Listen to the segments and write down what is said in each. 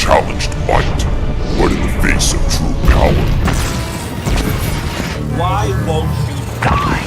challenged might, but in the face of true power. Why won't you die?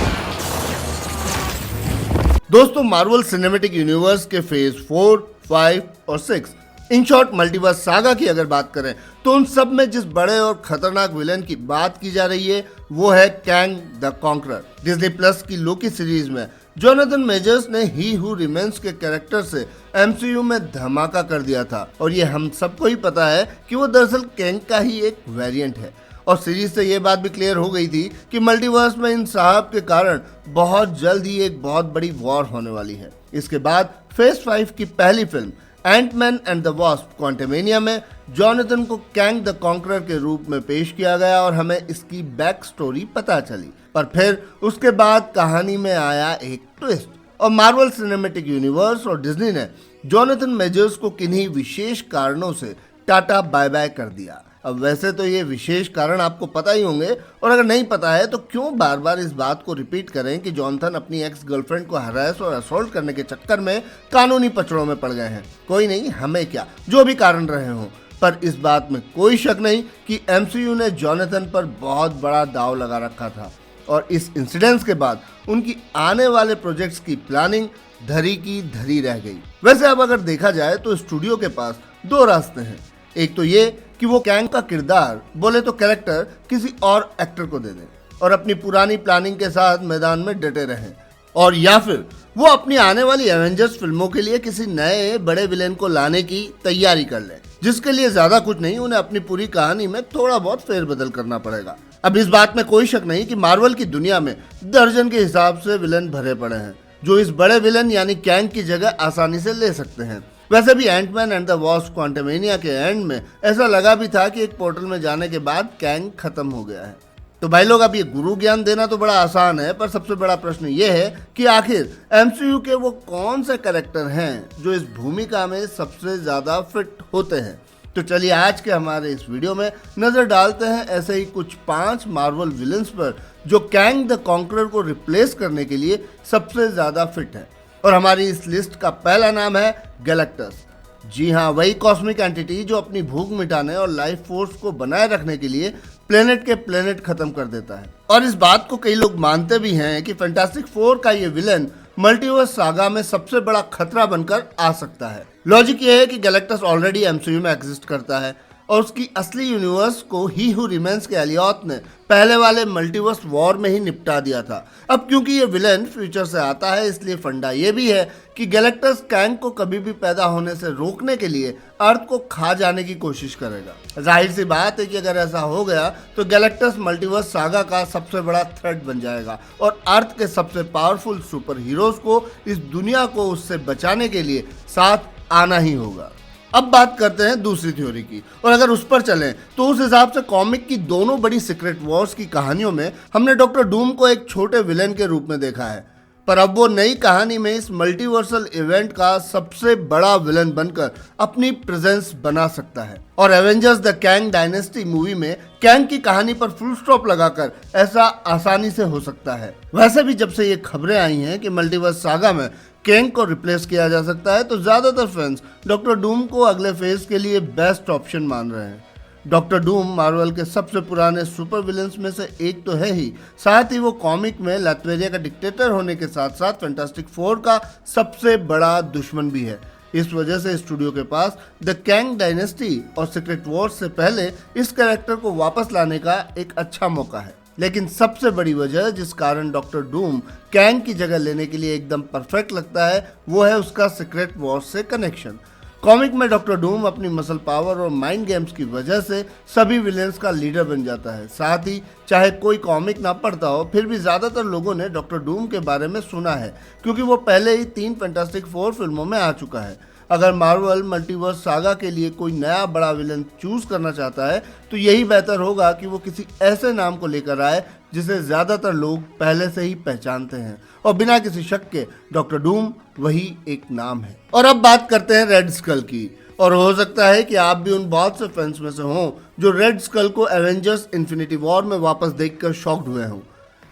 दोस्तों, Marvel cinematic universe के phase 4, 5 और 6 in short multiverse saga की अगर बात करें तो उन सब में जिस बड़े और खतरनाक विलेन की बात की जा रही है वो है Kang the conqueror. Disney plus की लोकी सीरीज में जोनाथन मेजर्स ने ही हु रिमेन्स के कैरेक्टर से एमसीयू में धमाका कर दिया था और ये हम सबको ही पता है कि वो दरअसल कैंग का ही एक वेरिएंट है। और सीरीज से ये बात भी क्लियर हो गई थी कि मल्टीवर्स में इन साहब के कारण बहुत जल्द ही एक बहुत बड़ी वॉर होने वाली है। इसके बाद फेज 5 की पहली film Ant Man and the Wasp Quantumania में जोनाथन को कैंग द कॉन्करर के रूप में पेश किया गया और हमें इसकी बैक स्टोरी पता चली। पर फिर उसके बाद कहानी में आया एक ट्विस्ट और मार्वल सिनेमैटिक यूनिवर्स और डिज्नी ने जोनाथन मेजर्स को किन्हीं विशेष कारणों से टाटा बाय बाय कर दिया। अब वैसे तो ये विशेष कारण आपको पता ही होंगे और अगर नहीं पता है तो क्यों बार बार इस बात को रिपीट करें कि जोनाथन अपनी एक्स गर्लफ्रेंड को हरास और असॉल्ट करने के चक्कर में कानूनी पचड़ों में पड़ गए हैं। कोई नहीं, हमें क्या, जो भी कारण रहे हों, पर इस बात में कोई शक नहीं कि एमसीयू ने जोनाथन पर बहुत बड़ा दाव लगा रखा था और इस इंसिडेंस के बाद उनकी आने वाले प्रोजेक्ट्स की प्लानिंग धरी की धरी रह गई। वैसे अब अगर देखा जाए तो स्टूडियो के पास दो रास्ते हैं। एक तो ये कि वो कैंग का किरदार, बोले तो कैरेक्टर, किसी और एक्टर को दे दें और अपनी पुरानी प्लानिंग के साथ मैदान में डटे रहें, और या फिर वो अपनी आने वाली एवेंजर्स फिल्मों के लिए किसी नए बड़े विलेन को लाने की तैयारी कर लें, जिसके लिए ज्यादा कुछ नहीं, उन्हें अपनी पूरी कहानी में थोड़ा बहुत फेरबदल करना पड़ेगा। अब इस बात में कोई शक नहीं कि मार्वल की दुनिया में दर्जन के हिसाब से विलेन भरे पड़े हैं जो इस बड़े विलेन यानी कैंग की जगह आसानी से ले सकते हैं। वैसे भी Ant Man and the Wasp Quantumania के एंड में ऐसा लगा भी था कि एक पोर्टल में जाने के बाद कैंग खत्म हो गया है। तो भाई लोग, अब ये गुरु ज्ञान देना तो बड़ा आसान है, पर सबसे बड़ा प्रश्न ये है कि आखिर एमसीयू के वो कौन से कैरेक्टर हैं जो इस भूमिका में सबसे ज्यादा फिट होते हैं। तो चलिए आज के हमारे इस वीडियो में नजर डालते हैं ऐसे ही कुछ 5 मार्वल विलेंस पर जो कैंग द कॉन्करर को रिप्लेस करने के लिए सबसे ज्यादा फिट है। और हमारी इस लिस्ट का पहला नाम है गैलेक्टस। जी हाँ, वही कॉस्मिक एंटिटी जो अपनी भूख मिटाने और लाइफ फोर्स को बनाए रखने के लिए प्लेनेट के प्लेनेट खत्म कर देता है। और इस बात को कई लोग मानते भी हैं कि फैंटास्टिक फोर का ये विलन मल्टीवर्स सागा में सबसे बड़ा खतरा बनकर आ सकता है। लॉजिक ये है कि गैलेक्टस ऑलरेडी एमसीयू में एग्जिस्ट करता है और उसकी असली यूनिवर्स को ही हु रिमेन्स के एलियट ने पहले वाले मल्टीवर्स वॉर में ही निपटा दिया था। अब क्योंकि ये विलेन फ्यूचर से आता है, इसलिए फंडा ये भी है कि गैलेक्टस कैंग को कभी भी पैदा होने से रोकने के लिए अर्थ को खा जाने की कोशिश करेगा। जाहिर सी बात है कि अगर ऐसा हो गया तो गैलेक्टस मल्टीवर्स सागा का सबसे बड़ा थ्रेट बन जाएगा और अर्थ के सबसे पावरफुल सुपर हीरोज को इस दुनिया को उससे बचाने के लिए साथ आना ही होगा। अब बात करते हैं दूसरी थ्योरी की, और अगर उस पर चलें तो उस हिसाब से कॉमिक की दोनों बड़ी सीक्रेट वॉर्स की कहानियों में हमने डॉक्टर डूम को एक छोटे विलेन के रूप में देखा है, पर अब वो नई कहानी में इस मल्टीवर्सल इवेंट का सबसे बड़ा विलेन बनकर अपनी प्रेजेंस बना सकता है। और Avengers the Kang dynasty movie में कैंग की कहानी पर फुल स्टॉप लगाकर ऐसा आसानी से हो सकता है। वैसे भी जब से ये खबरें आई हैं कि मल्टीवर्स सागा में कैंग को रिप्लेस किया जा सकता है तो ज्यादातर फैंस डॉक्टर डूम को अगले फेज के लिए बेस्ट ऑप्शन मान रहे हैं। डॉक्टर डूम मार्वल के सबसे पुराने सुपर विलेंस में से एक तो है ही, साथ ही वो कॉमिक में लातवेरिया का डिक्टेटर होने के साथ साथ फैंटास्टिक फोर का सबसे बड़ा दुश्मन भी है। इस वजह से स्टूडियो के पास द कैंग डायनेस्टी और सीक्रेट वॉर्स से पहले इस कैरेक्टर को वापस लाने का एक अच्छा मौका है। लेकिन सबसे बड़ी वजह जिस कारण डॉक्टर डूम कैंग की जगह लेने के लिए एकदम परफेक्ट लगता है वो है उसका सीक्रेट वॉर्स से कनेक्शन। कॉमिक में डॉक्टर डूम अपनी मसल पावर और माइंड गेम्स की वजह से सभी विलेंस का लीडर बन जाता है। साथ ही चाहे कोई कॉमिक ना पढ़ता हो फिर भी ज्यादातर लोगों ने डॉक्टर डूम के बारे में सुना है क्योंकि वो पहले ही 3 फैंटास्टिक फोर फिल्मों में आ चुका है। अगर मार्वल मल्टीवर्स सागा के लिए कोई नया बड़ा विलन चूज करना चाहता है तो यही बेहतर होगा कि वो किसी ऐसे नाम को लेकर आए जिसे ज्यादातर लोग पहले से ही पहचानते हैं, और बिना किसी शक के डॉक्टर डूम वही एक नाम है। और अब बात करते हैं रेड स्कल की, और हो सकता है कि आप भी उन बहुत से फैंस में से हों जो रेड स्कल को एवेंजर्स इन्फिनिटी वॉर में वापस देखकर शॉक्ड हुए हों।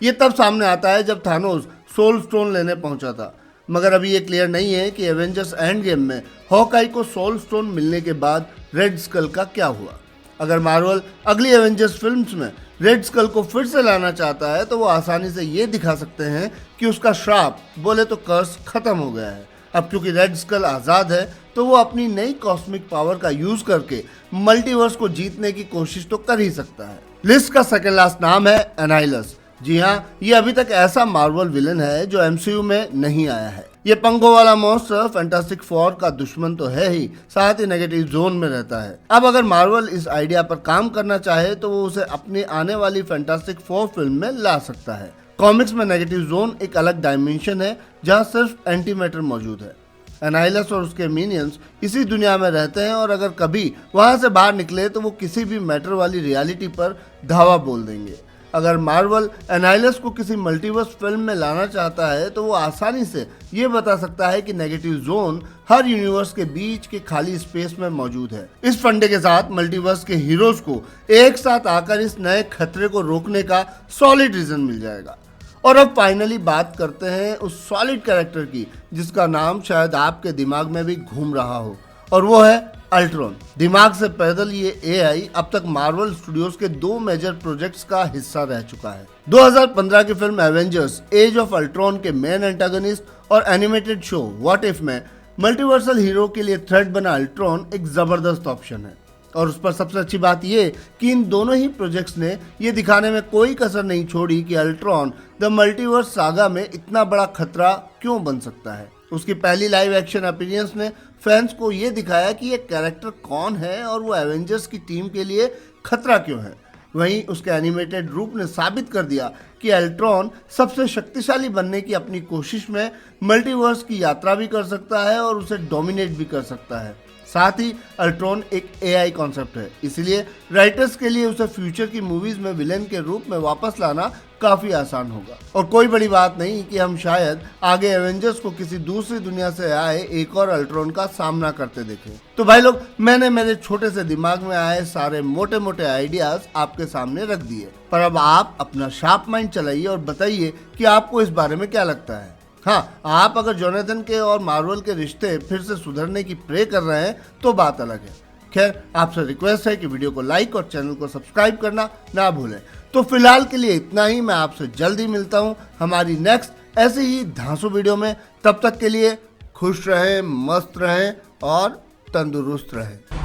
ये तब सामने आता है जब थानोस सोल स्टोन लेने पहुंचा था। मगर अभी ये क्लियर नहीं है कि एवेंजर्स एंड गेम में हॉकाई को सोल स्टोन मिलने के बाद रेड स्कल का क्या हुआ। अगर मार्वल अगली एवेंजर्स फिल्म्स में रेड स्कल को फिर से लाना चाहता है तो वो आसानी से ये दिखा सकते हैं कि उसका श्राप, बोले तो कर्स, खत्म हो गया है। अब क्योंकि रेड स्कल आज़ाद है तो वो अपनी नई कॉस्मिक पावर का यूज करके मल्टीवर्स को जीतने की कोशिश तो कर ही सकता है। लिस्ट का सेकंड लास्ट नाम है एनाइलस। जी हाँ, ये अभी तक ऐसा मार्वल विलन है जो एमसीयू में नहीं आया है। ये पंखों वाला मॉन्स्टर फैंटास्टिक फोर का दुश्मन तो है ही, साथ ही नेगेटिव जोन में रहता है। अब अगर मार्वल इस आइडिया पर काम करना चाहे तो वो उसे अपनी आने वाली फैंटास्टिक फोर फिल्म में ला सकता है। कॉमिक्स में नेगेटिव जोन एक अलग डायमेंशन है जहाँ सिर्फ एंटी मैटर मौजूद है। एनाइलस और उसके मिनियंस इसी दुनिया में रहते हैं और अगर कभी वहां से बाहर निकले तो वो किसी भी मैटर वाली रियलिटी पर धावा बोल देंगे। अगर मार्वल एनाइलस को किसी मल्टीवर्स फिल्म में लाना चाहता है तो वो आसानी से ये बता सकता है कि नेगेटिव जोन हर यूनिवर्स के बीच के खाली स्पेस में मौजूद है। इस फंडे के साथ मल्टीवर्स के हीरोज को एक साथ आकर इस नए खतरे को रोकने का सॉलिड रीजन मिल जाएगा। और अब फाइनली बात करते हैं उस सॉलिड कैरेक्टर की जिसका नाम शायद आपके दिमाग में भी घूम रहा हो, और वो है अल्ट्रॉन। दिमाग से पैदल ये एआई अब तक मार्वल स्टूडियोज के 2 मेजर प्रोजेक्ट्स का हिस्सा रह चुका है। 2015 की film Avengers Age of Ultron के मेन एंटागनिस्ट और एनिमेटेड शो व्हाट इफ में मल्टीवर्सल हीरो के लिए थ्रेट बना अल्ट्रॉन एक जबरदस्त ऑप्शन है। और उस पर सबसे अच्छी बात ये कि इन दोनों ही प्रोजेक्ट्स ने ये दिखाने में कोई कसर नहीं छोड़ी कि अल्ट्रॉन द मल्टीवर्स सागा में इतना बड़ा खतरा क्यों बन सकता है। उसकी पहली लाइव एक्शन अपीयरेंस ने फैंस को ये दिखाया कि ये कैरेक्टर कौन है और वो एवेंजर्स की टीम के लिए खतरा क्यों है। वहीं उसके एनिमेटेड रूप ने साबित कर दिया कि अल्ट्रॉन सबसे शक्तिशाली बनने की अपनी कोशिश में मल्टीवर्स की यात्रा भी कर सकता है और उसे डोमिनेट भी कर सकता है। साथ ही अल्ट्रॉन एक एआई कॉन्सेप्ट है, इसलिए राइटर्स के लिए उसे फ्यूचर की मूवीज में विलेन के रूप में वापस लाना काफी आसान होगा। और कोई बड़ी बात नहीं कि हम शायद आगे एवेंजर्स को किसी दूसरी दुनिया से आए एक और अल्ट्रॉन का सामना करते देखें। तो भाई लोग, मैंने मेरे छोटे से दिमाग में आए सारे मोटे मोटे आइडियाज आपके सामने रख दिए, पर अब आप अपना शार्प माइंड चलाइए और बताइए कि आपको इस बारे में क्या लगता है। हाँ, आप अगर जोनाथन के और मार्वल के रिश्ते फिर से सुधरने की प्रे कर रहे हैं तो बात अलग है। खैर, आपसे रिक्वेस्ट है कि वीडियो को लाइक और चैनल को सब्सक्राइब करना ना भूलें। तो फिलहाल के लिए इतना ही। मैं आपसे जल्दी मिलता हूँ हमारी नेक्स्ट ऐसी ही धांसू वीडियो में। तब तक के लिए खुश रहें, मस्त रहें और तंदुरुस्त रहें।